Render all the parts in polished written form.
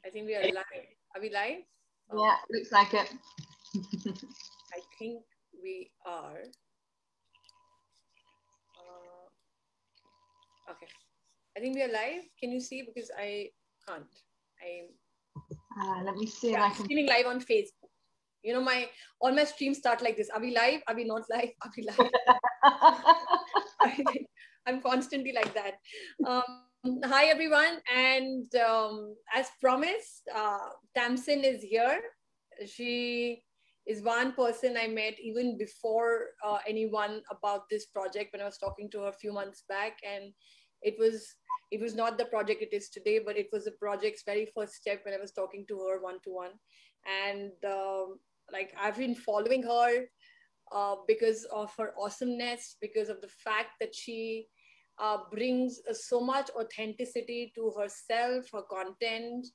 I think we are live. Are we live? Yeah, looks like it. I think we are. Okay. I think we are live. Can you see? Because I can't. Let me see if I can. Streaming live on Facebook. You know, all my streams start like this. Are we live? Are we not live? Are we live? I'm constantly like that. Hi, everyone. And as promised, Tamsin is here. She is one person I met even before anyone about this project when I was talking to her a few months back. And it was not the project it is today, but it was the project's very first step when I was talking to her one-to-one. And like I've been following her because of her awesomeness, because of the fact that she brings so much authenticity to herself, her content,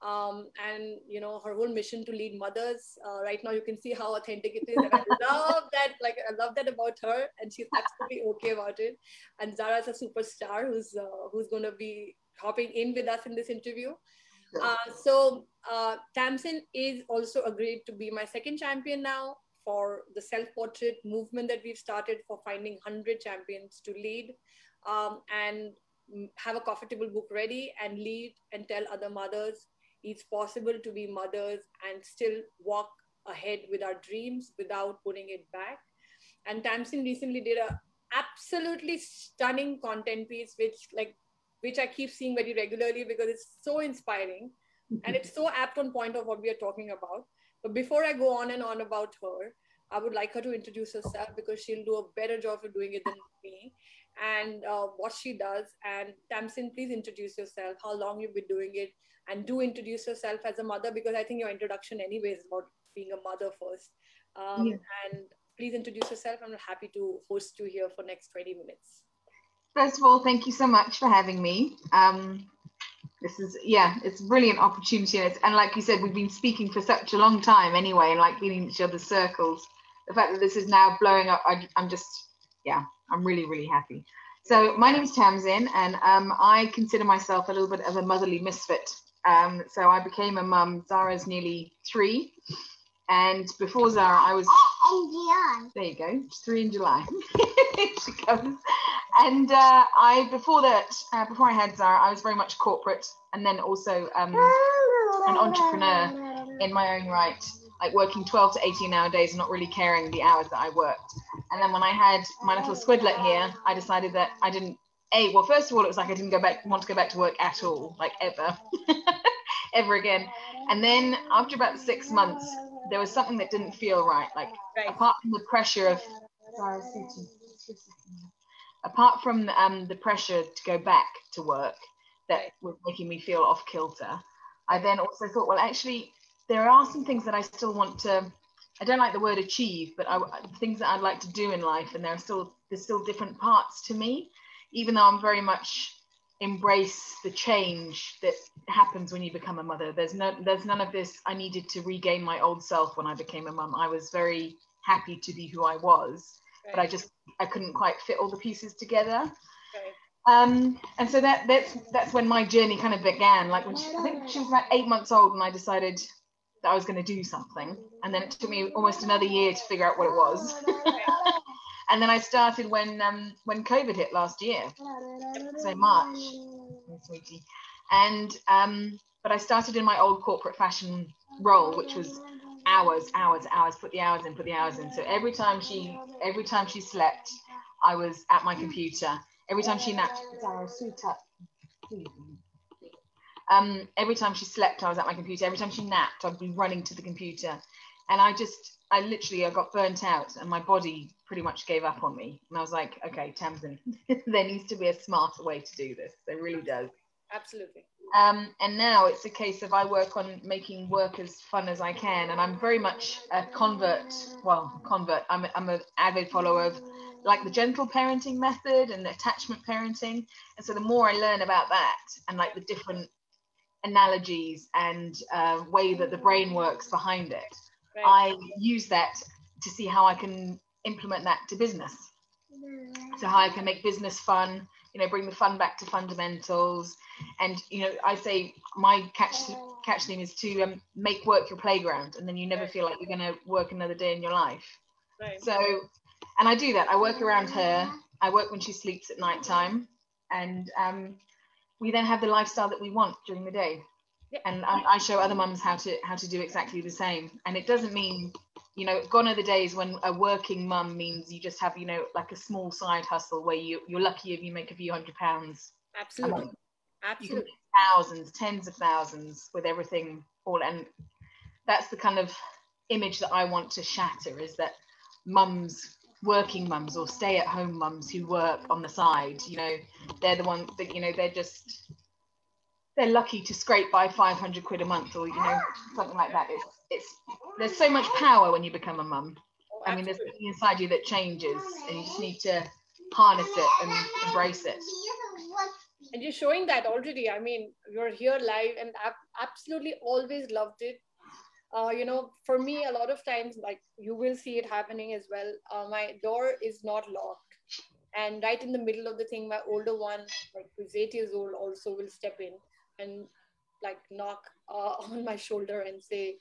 and you know, her whole mission to lead mothers. Right now you can see how authentic it is, and I love that. Like I love that about her, and she's absolutely okay about it. And Zara is a superstar who's going to be hopping in with us in this interview. So Tamsin is also agreed to be my second champion now for the self-portrait movement that we've started for finding 100 champions to lead and have a comfortable book ready and lead and tell other mothers it's possible to be mothers and still walk ahead with our dreams without putting it back. And Tamsin recently did a absolutely stunning content piece, which I keep seeing very regularly because it's so inspiring and it's so apt on point of what we are talking about. But before I go on and on about her, I would like her to introduce herself because she'll do a better job of doing it than me and what she does. And Tamsin, please introduce yourself, how long you've been doing it, and do introduce yourself as a mother because I think your introduction anyways is about being a mother first. And please introduce yourself. I'm happy to host you here for next 20 minutes. First of all, thank you so much for having me. This is, it's a brilliant opportunity. And like you said, we've been speaking for such a long time anyway, and like being in each other's circles. The fact that this is now blowing up, I'm really, really happy. So my name is Tamsin, and I consider myself a little bit of a motherly misfit. So I became a mum. Zara's nearly 3. And before Zara, I was... There you go, 3 in July. She comes. And before I had Zara, I was very much corporate and then also an entrepreneur in my own right, like working 12 to 18-hour days and not really caring the hours that I worked. And then when I had my little squidlet here, I decided that I didn't, first of all, it was like I didn't want to go back to work at all, like ever, ever again. And then after about 6 months, there was something that didn't feel right. Apart from the pressure of, the pressure to go back to work that was making me feel off kilter, I then also thought, well, actually, there are some things that I still want to, I don't like the word achieve, but things that I'd like to do in life. And there's still different parts to me, even though I'm very much embrace the change that happens when you become a mother. There's none of this, I needed to regain my old self when I became a mum. I was very happy to be who I was, but I couldn't quite fit all the pieces together. And so that's when my journey kind of began. Like when I think she was about 8 months old, and I decided that I was going to do something. And then it took me almost another year to figure out what it was. And then I started when COVID hit last year, so March, sweetie. And but I started in my old corporate fashion role, which was hours, put the hours in. So every time she slept, I was at my computer. Every time she napped, every time she slept, I was at my computer. Every time she napped, I'd be running to the computer. And I got burnt out, and my body pretty much gave up on me. And I was like, okay, Tamsin, there needs to be a smarter way to do this. There really does. Absolutely. And now it's a case of I work on making work as fun as I can. And I'm very much a convert. I'm an avid follower of like the gentle parenting method and the attachment parenting. And so the more I learn about that and like the different analogies and way that the brain works behind it, I use that to see how I can implement that to business. So how I can make business fun, you know, bring the fun back to fundamentals. And, you know, I say my catch theme is to make work your playground, and then you never feel like you're going to work another day in your life. Right. So, and I do that. I work around her. I work when she sleeps at night time, and we then have the lifestyle that we want during the day. And I show other mums how to do exactly the same. And it doesn't mean, you know, gone are the days when a working mum means you just have, you know, like a small side hustle where you're lucky if you make a few £100. Absolutely. You can make thousands, tens of thousands with everything all. And that's the kind of image that I want to shatter, is that mums, working mums or stay-at-home mums who work on the side, you know, they're the ones that, you know, they're lucky to scrape by 500 quid a month, or, you know, something like that. It's there's so much power when you become a mum. I mean, there's something inside you that changes, and you just need to harness it and embrace it. And you're showing that already. I mean, you're here live, and I've absolutely always loved it. You know, for me, a lot of times, like you will see it happening as well. My door is not locked, and right in the middle of the thing, my older one, like who's 8 years old, also will step in and like knock on my shoulder and say,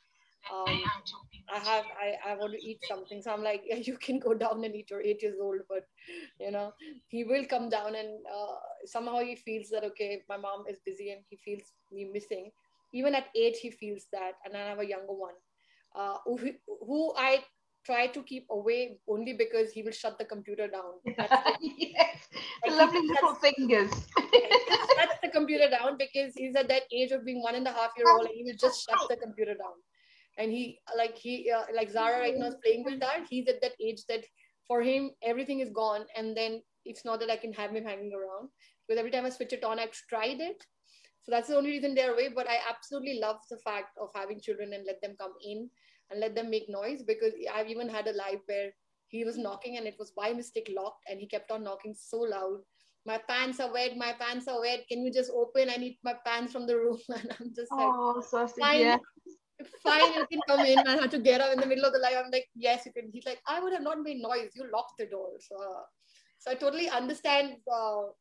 I want to eat something. So I'm like, yeah, you can go down and eat. You're 8 years old, but you know, he will come down, and somehow he feels that, okay, my mom is busy, and he feels me missing. Even at 8, he feels that. And I have a younger one who I try to keep away only because he will shut the computer down. Yes. The lovely little fingers. He shuts the computer down because he's at that age of being 1.5-year-old, and he will just shut the computer down. And he like Zara right now is playing with that. He's at that age that for him everything is gone, and then it's not that I can have him hanging around, because every time I switch it on, I've tried it. So that's the only reason they're away. But I absolutely love the fact of having children and let them come in and let them make noise, because I've even had a live where he was knocking and it was by mistake locked, and he kept on knocking so loud. My pants are wet. My pants are wet. Can you just open? I need my pants from the room. And I'm just like, so fine, yeah. Fine, you can come in. I had to get up in the middle of the live. I'm like, yes, you can. He's like, I would have not made noise. You locked the door. So I totally understand,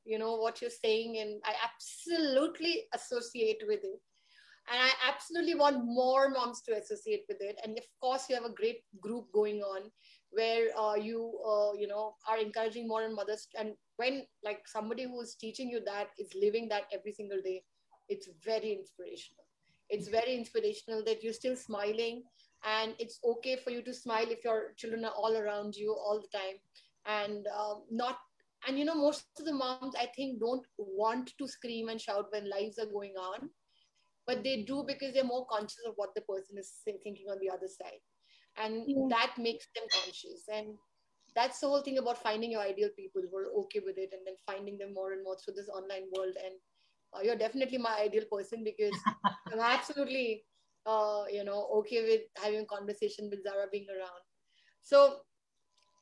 you know, what you're saying, and I absolutely associate with it. And I absolutely want more moms to associate with it. And of course, you have a great group going on where you know, are encouraging more and mothers. And when like somebody who is teaching you that is living that every single day, it's very inspirational. It's very inspirational that you're still smiling, and it's okay for you to smile if your children are all around you all the time, and not. And you know, most of the moms, I think, don't want to scream and shout when lives are going on, but they do because they're more conscious of what the person is thinking on the other side, and that makes them conscious. And that's the whole thing about finding your ideal people who are okay with it, and then finding them more and more through this online world. And you're definitely my ideal person, because I'm absolutely, you know, okay with having a conversation with Zara being around. So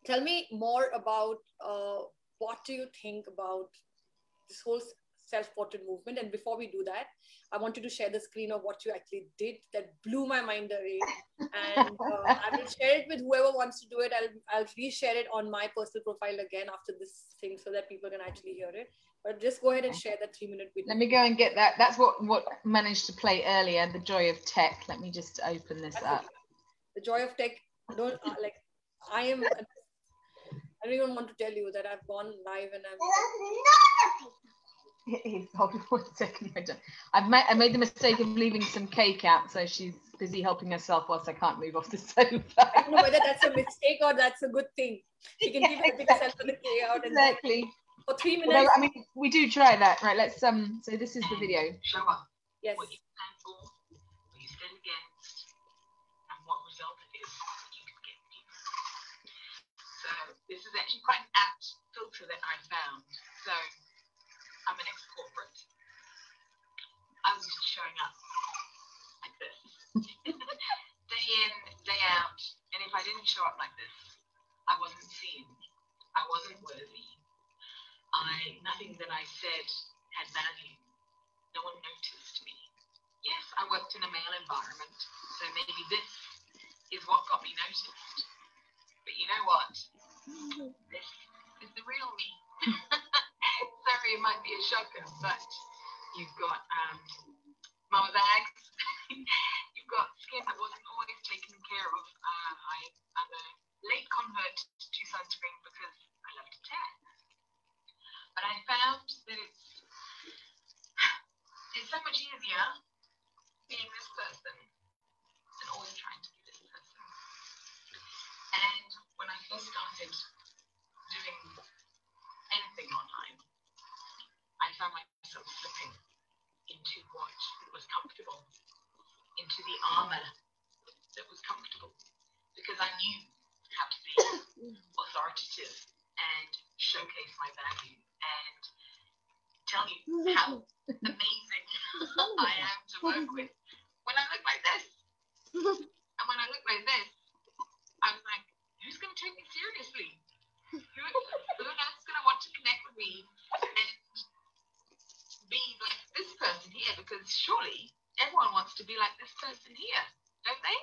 tell me more about what do you think about this whole self-portrait movement. And before we do that, I want you to share the screen of what you actually did that blew my mind away. And I will share it with whoever wants to do it. I'll reshare it on my personal profile again after this thing, so that people can actually hear it. But just go ahead and share that 3-minute video. Let me go and get that. That's what managed to play earlier, the joy of tech. Let me just open this up. The joy of tech. Don't like, I don't even want to tell you that I've gone live and Hold on 1 second. I made the mistake of leaving some cake out, so she's busy helping herself whilst I can't move off the sofa. I don't know whether that's a mistake or that's a good thing. She can keep helping herself with the cake out. And exactly. For 3 minutes. Although, I mean, we do try that, right? Let's so this is the video. Show up. Yes. What you stand for, what you stand against, and what result it is you can get. So this is actually quite an apt filter that I found. So I'm an ex-corporate. I was just showing up like this. Day in, day out. And if I didn't show up like this, I wasn't seen. I wasn't worthy. Nothing that I said had value. No one noticed me. Yes, I worked in a male environment, so maybe this is what got me noticed. But you know what? This is the real me. Sorry, shockers, but you've got mama bags. You've got skin that wasn't always taken care of. I'm a late convert to sunscreen because I love to tan. But I found that it's so much easier being this person than always trying to be this person. And when I first started doing anything online, I found myself slipping into what was comfortable, into the armor that was comfortable, because I knew how to be authoritative and showcase my value and tell you how amazing I am to work with. When I look like this, and when I look like this, I was like, who's going to take me seriously? Who else is going to want to connect with me and be like this person here? Because surely everyone wants to be like this person here, don't they?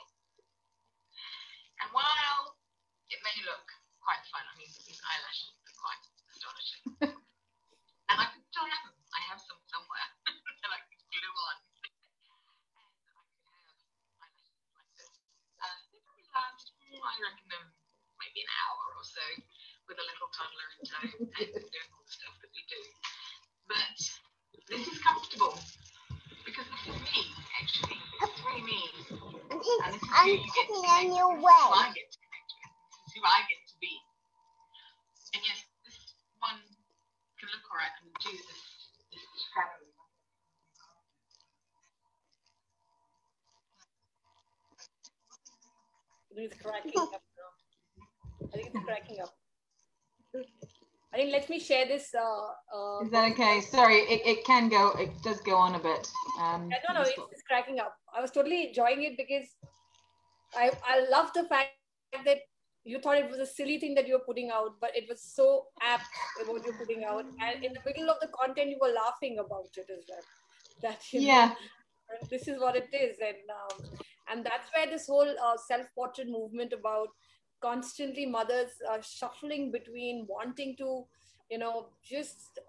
And while it may look quite fun, I mean, these eyelashes are quite astonishing. And I can still have them. I have some somewhere that I can glue on. And I could have eyelashes like this. They probably last, I reckon, maybe an hour or so with a little toddler in tow and doing all the stuff that we do. But this is comfortable because this is me, actually. This is really me. And this is who you get to connect with. This is who I get to connect with. This is who I get to be. And yes, this one can look alright and do this shadow. I think it's cracking up now. I think it's cracking up. I think let me share this. Is that okay? Sorry, it can go. It does go on a bit. No, it's cracking up. I was totally enjoying it because I love the fact that you thought it was a silly thing that you were putting out, but it was so apt what you're putting out, and in the middle of the content, you were laughing about it as well. That you know, this is what it is, and that's where this whole self-portrait movement about constantly mothers shuffling between wanting to just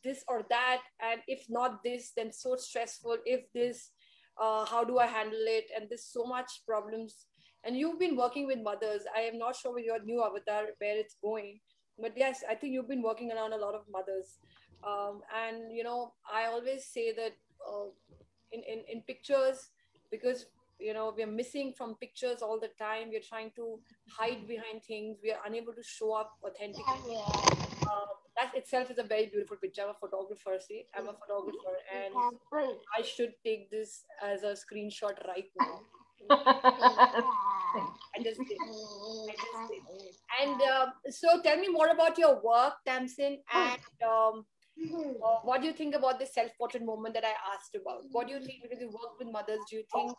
this or that, and if not this, then so stressful, if this, how do I handle it, and there's so much problems. And you've been working with mothers. I am not sure with your new avatar where it's going, but yes, I think you've been working around a lot of mothers. And I always say that in pictures, because we're missing from pictures all the time, we're trying to hide behind things, we are unable to show up authentically. That itself is a very beautiful picture. I'm a photographer, and I should take this as a screenshot right now. I just did. And so tell me more about your work, Tamsin, and what do you think about the self-portrait movement that I asked about? What do you think, because you work with mothers, do you think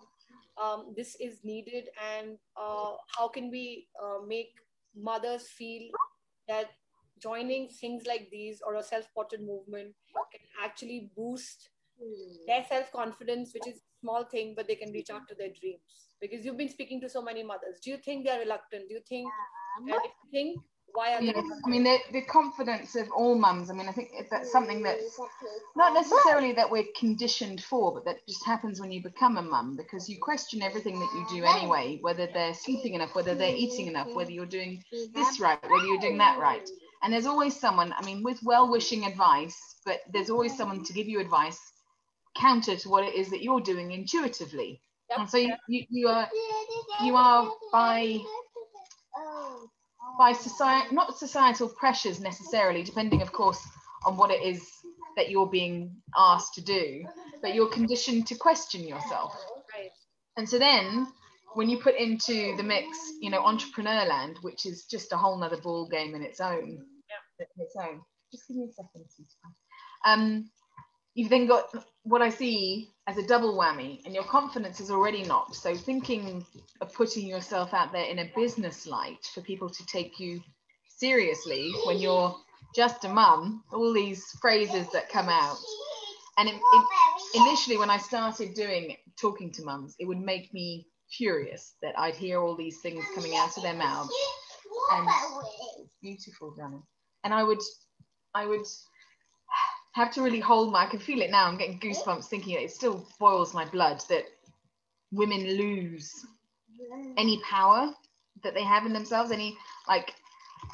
this is needed, and how can we make mothers feel that joining things like these or a self-portrait movement can actually boost their self-confidence, which is a small thing, but they can reach out to their dreams? Because you've been speaking to so many mothers. Do you think they're reluctant? Do you think, and if you think, why are they reluctant? I mean, the confidence of all mums, I mean, I think that's something that's not necessarily that we're conditioned for, but that just happens when you become a mum, because you question everything that you do anyway, whether they're sleeping enough, whether they're eating enough, whether you're doing this right, whether you're doing that right. And there's always someone, I mean, with well-wishing advice, but there's always someone to give you advice counter to what it is that you're doing intuitively. Yep. And so you are by society, not societal pressures necessarily, depending of course on what it is that you're being asked to do, but you're conditioned to question yourself. Right. And so then when you put into the mix, entrepreneur land, which is just a whole nother ball game in its own. Yeah. Just give me a second. You've then got what I see as a double whammy, and your confidence is already knocked. So thinking of putting yourself out there in a business light for people to take you seriously when you're just a mum, all these phrases that come out. And initially when I started talking to mums, it would make me furious that I'd hear all these things coming out of their mouths. And it's beautiful, darling. And I would have to really hold I can feel it now. I'm getting goosebumps thinking it still boils my blood that women lose any power that they have in themselves, any, like,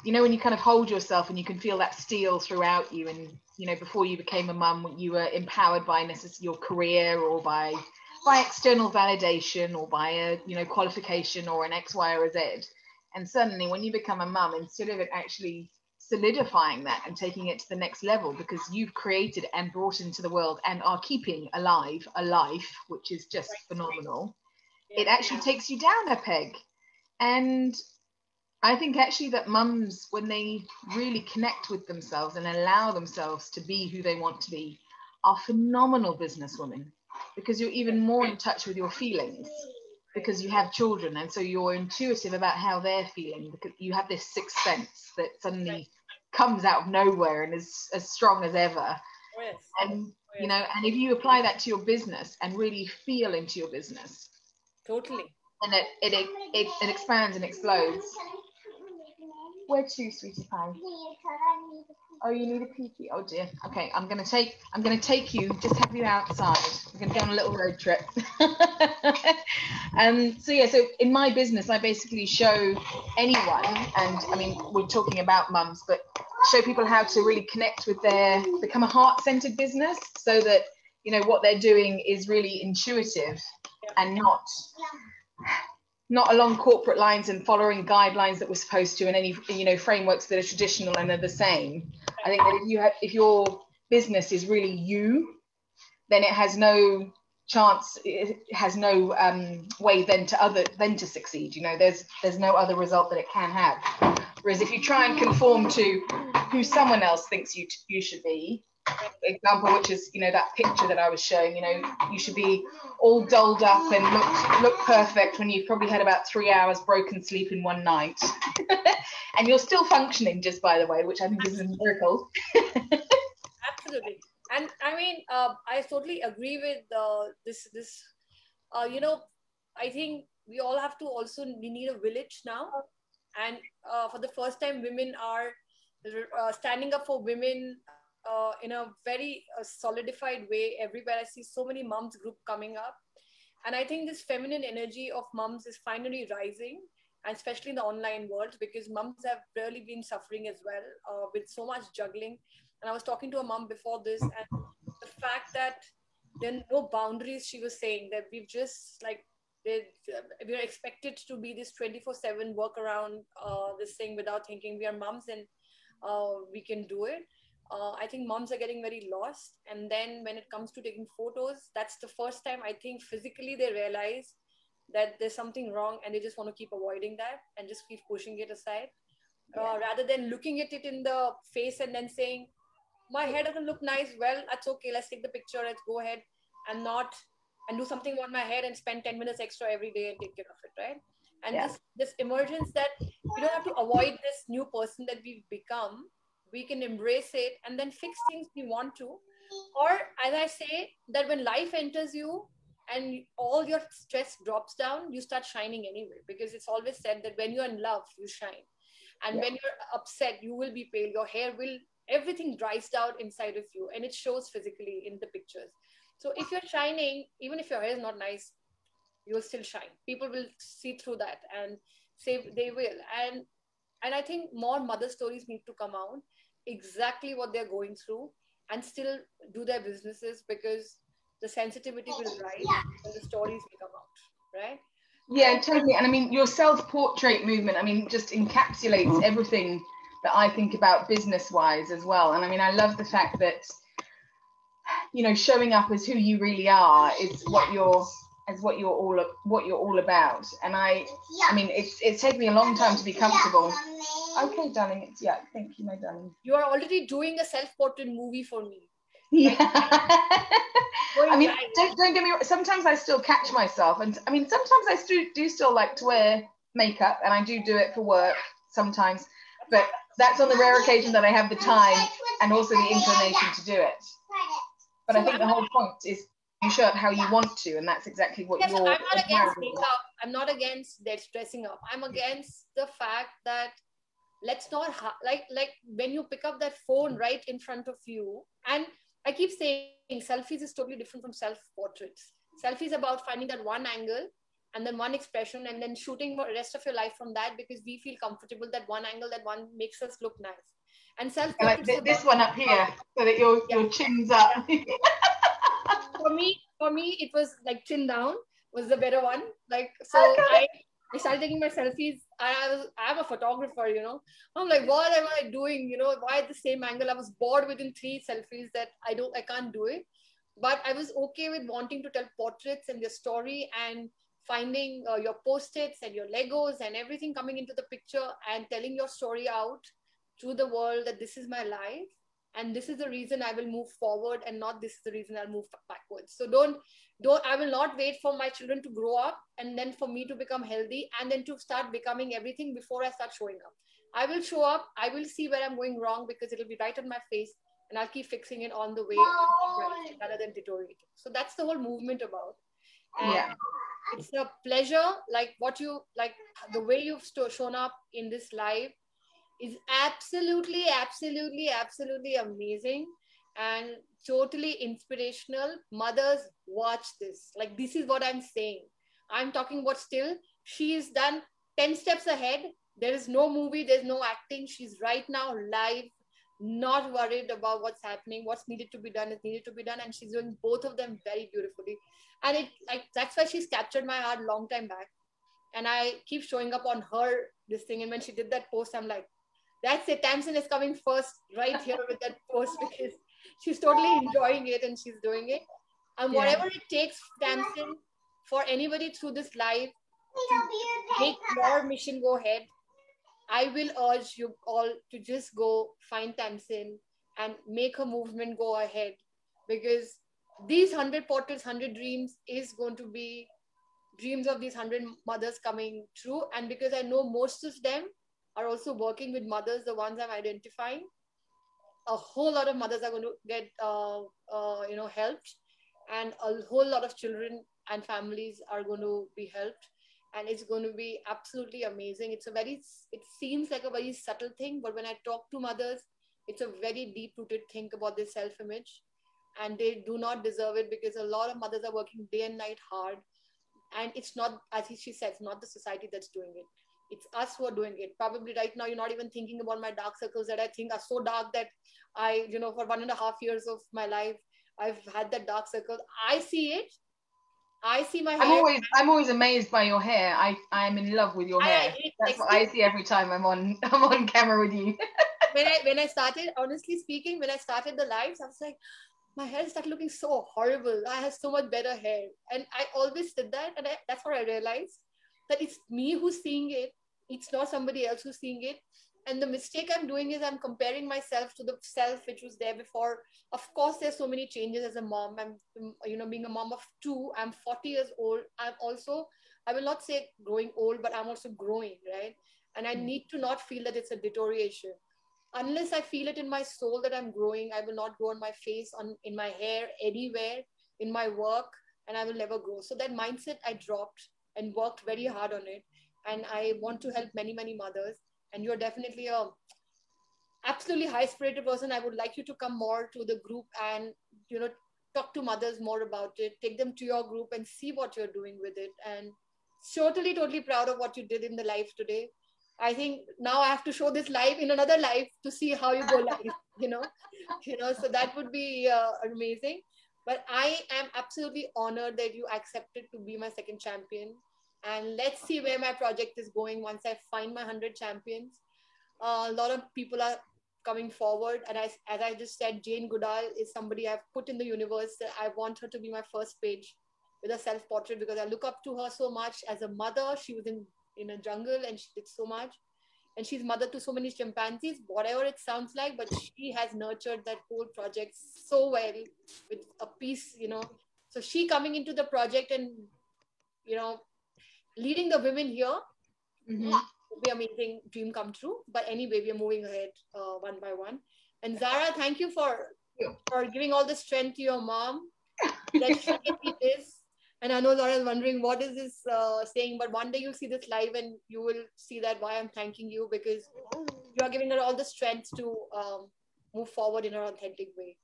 you know, when you kind of hold yourself and you can feel that steel throughout you, and you know, before you became a mum, you were empowered by your career or by external validation or by a, you know, qualification or an X, Y, or a Z. And suddenly when you become a mum, instead of it actually solidifying that and taking it to the next level, because you've created and brought into the world and are keeping alive a life which is just phenomenal, it actually takes you down a peg. And I think actually that mums, when they really connect with themselves and allow themselves to be who they want to be, are phenomenal businesswomen, because you're even more in touch with your feelings because you have children, and so you're intuitive about how they're feeling, because you have this sixth sense that suddenly comes out of nowhere and is as strong as ever. And you know, and if you apply that to your business and really feel into your business, totally, and it expands and explodes. Where to, sweetie pie? Oh, you need a pee-pee. Oh dear. Okay, I'm gonna take you, just have you outside. We're gonna go on a little road trip. So yeah, so in my business, I basically show anyone, and I mean, we're talking about mums, but show people how to really connect with become a heart-centered business, so that, you know, what they're doing is really intuitive and not along corporate lines and following guidelines that we're supposed to, and any, you know, frameworks that are traditional and are the same. I think that if your business is really you, then it has no chance, it has no way then to succeed. You know, there's no other result that it can have. Whereas if you try and conform to who someone else thinks you should be, example, which is, you know, that picture that I was showing, you know, you should be all dolled up and look perfect when you've probably had about 3 hours broken sleep in one night. And you're still functioning, just by the way, which I think is a miracle. Absolutely. And I mean, I totally agree with this you know, I think we all have to also, we need a village now. And for the first time, women are standing up for women in a very solidified way everywhere. I see so many moms group coming up. And I think this feminine energy of moms is finally rising, and especially in the online world, because moms have really been suffering as well with so much juggling. And I was talking to a mom before this, and the fact that there are no boundaries, she was saying that we've just like, we are expected to be this 24/7 work around this thing without thinking. We are moms, and we can do it. I think moms are getting very lost. And then when it comes to taking photos, that's the first time I think physically they realize that there's something wrong, and they just want to keep avoiding that and just keep pushing it aside, rather than looking at it in the face and then saying, my hair doesn't look nice. Well, that's okay. Let's take the picture. Let's go ahead and not and do something on my hair and spend 10 minutes extra every day and take care of it, right? And this emergence that we don't have to avoid this new person that we've become. We can embrace it and then fix things we want to. Or as I say, that when life enters you and all your stress drops down, you start shining anyway, because it's always said that when you're in love, you shine. And when you're upset, you will be pale. Your hair will, everything dries down inside of you, and it shows physically in the pictures. So if you're shining, even if your hair is not nice, you'll still shine. People will see through that and say they will. And I think more mother stories need to come out, exactly what they're going through, and still do their businesses, because the sensitivity will rise and the stories will come out, right? Yeah, totally. And I mean, your self-portrait movement, I mean, just encapsulates everything that I think about business-wise as well. And I mean, I love the fact that, you know, showing up as who you really are is what you're all about. And I mean, it's taken me a long time to be comfortable. Okay, darling. Thank you, my darling. You are already doing a self-portrait movie for me. Yeah. I mean, don't get me wrong. Sometimes I still catch myself, and I mean, sometimes I do still like to wear makeup, and I do it for work sometimes. But that's on the rare occasion that I have the time and also the inclination to do it. But I think the whole point is you show up how you want to, and that's exactly what you're. I'm not against makeup. I'm not against that dressing up. I'm against the fact that let's not like when you pick up that phone right in front of you, and I keep saying selfies is totally different from self-portraits. Selfies about finding that one angle and then one expression and then shooting the rest of your life from that because we feel comfortable that one angle, that one makes us look nice. And Like self-portraits is this about, one up here, so that your yeah, chin's up. for me, it was like chin down was the better one. Like, so I got I started taking my selfies. I'm a photographer, you know. I'm like, what am I doing? You know, why at the same angle? I was bored within 3 selfies that I can't do it. But I was okay with wanting to tell portraits and their story and finding your post-its and your Legos and everything coming into the picture and telling your story out to the world that this is my life and this is the reason I will move forward and not this is the reason I'll move backwards. So don't I will not wait for my children to grow up and then for me to become healthy and then to start becoming everything before I start showing up. I will show up, I will see where I'm going wrong because it'll be right on my face and I'll keep fixing it on the way rather than deteriorating. So that's the whole movement about. And yeah. it's a pleasure, like what you like, the way you've shown up in this live is absolutely, absolutely, absolutely amazing and totally inspirational. Mothers, watch this. Like, this is what I'm saying. I'm talking about still. She is done 10 steps ahead. There is no movie, there's no acting. She's right now live, not worried about what's happening. What's needed to be done is needed to be done. And she's doing both of them very beautifully. And it like that's why she's captured my heart long time back. And I keep showing up on her this thing. And when she did that post, I'm like, that's it. Tamsin is coming first right here with that post because she's totally enjoying it and she's doing it. And whatever it takes, Tamsin, for anybody through this live to make your mission go ahead, I will urge you all to just go find Tamsin and make her movement go ahead because these 100 portraits, 100 dreams is going to be dreams of these 100 mothers coming true. And because I know most of them are also working with mothers, the ones I'm identifying, a whole lot of mothers are going to get helped, and a whole lot of children and families are going to be helped, and it's going to be absolutely amazing. It seems like a very subtle thing, but when I talk to mothers, it's a very deep rooted thing about their self image, and they do not deserve it because a lot of mothers are working day and night hard, and it's not, as she says, not the society that's doing it. It's us who are doing it. Probably right now you're not even thinking about my dark circles that I think are so dark that I, for 1.5 years of my life, I've had that dark circle. I see it. I see my hair. I'm always amazed by your hair. I'm in love with your hair. That's what I see every time I'm on camera with you. when I started, honestly speaking, when I started the lives, I was like, my hair started looking so horrible. I have so much better hair. And I always did that. And that's what I realized, that it's me who's seeing it. It's not somebody else who's seeing it. And the mistake I'm doing is I'm comparing myself to the self which was there before. Of course, there's so many changes as a mom. I'm, being a mom of 2, I'm 40 years old. I'm also, I will not say growing old, but I'm also growing, right? And I need to not feel that it's a deterioration. Unless I feel it in my soul that I'm growing, I will not grow on my face, in my hair, anywhere, in my work, and I will never grow. So that mindset I dropped and worked very hard on it. And I want to help many, many mothers. And you're definitely a absolutely high spirited person. I would like you to come more to the group and, talk to mothers more about it. Take them to your group and see what you're doing with it. And totally, totally proud of what you did in the live today. I think now I have to show this live in another live to see how you go live, so that would be amazing. But I am absolutely honored that you accepted to be my second champion. And let's see where my project is going once I find my 100 champions. A lot of people are coming forward. And as I just said, Jane Goodall is somebody I've put in the universe. I want her to be my first page with a self-portrait because I look up to her so much as a mother. She was in a jungle and she did so much. And she's mother to so many chimpanzees, whatever it sounds like, but she has nurtured that whole project so well with a piece, So she coming into the project and, leading the women here would be amazing dream come true. But anyway, we are moving ahead one by one. And Zara, thank you for giving all the strength to your mom that she can be this. And I know Laura is wondering what is this saying, but one day you'll see this live and you will see that why I'm thanking you, because you are giving her all the strength to move forward in her authentic way.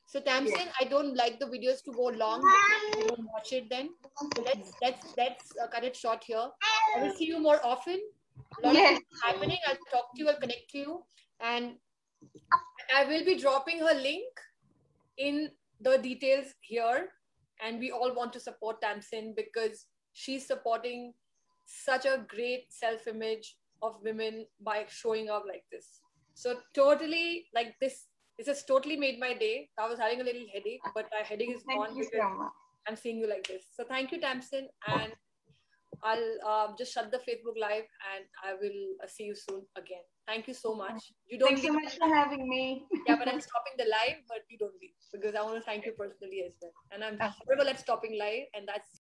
So Tamsin, Yeah. I don't like the videos to go long. I don't watch it then. So let's cut it short here. I will see you more often. A lot of Yes. things happening. I'll talk to you. I'll connect to you, and I will be dropping her link in the details here. And we all want to support Tamsin because she's supporting such a great self-image of women by showing up like this. So totally like this has totally made my day. I was having a little headache, but my headache is Thank gone you because so much. I'm seeing you like this. So thank you, Tamsin, and I'll just shut the Facebook Live and I will see you soon again. Thank you so much. You don't Thanks so leave. much for having me. Yeah, but I'm stopping the live, but you don't leave because I want to thank you personally as well. And I'm horrible at stopping live, and that's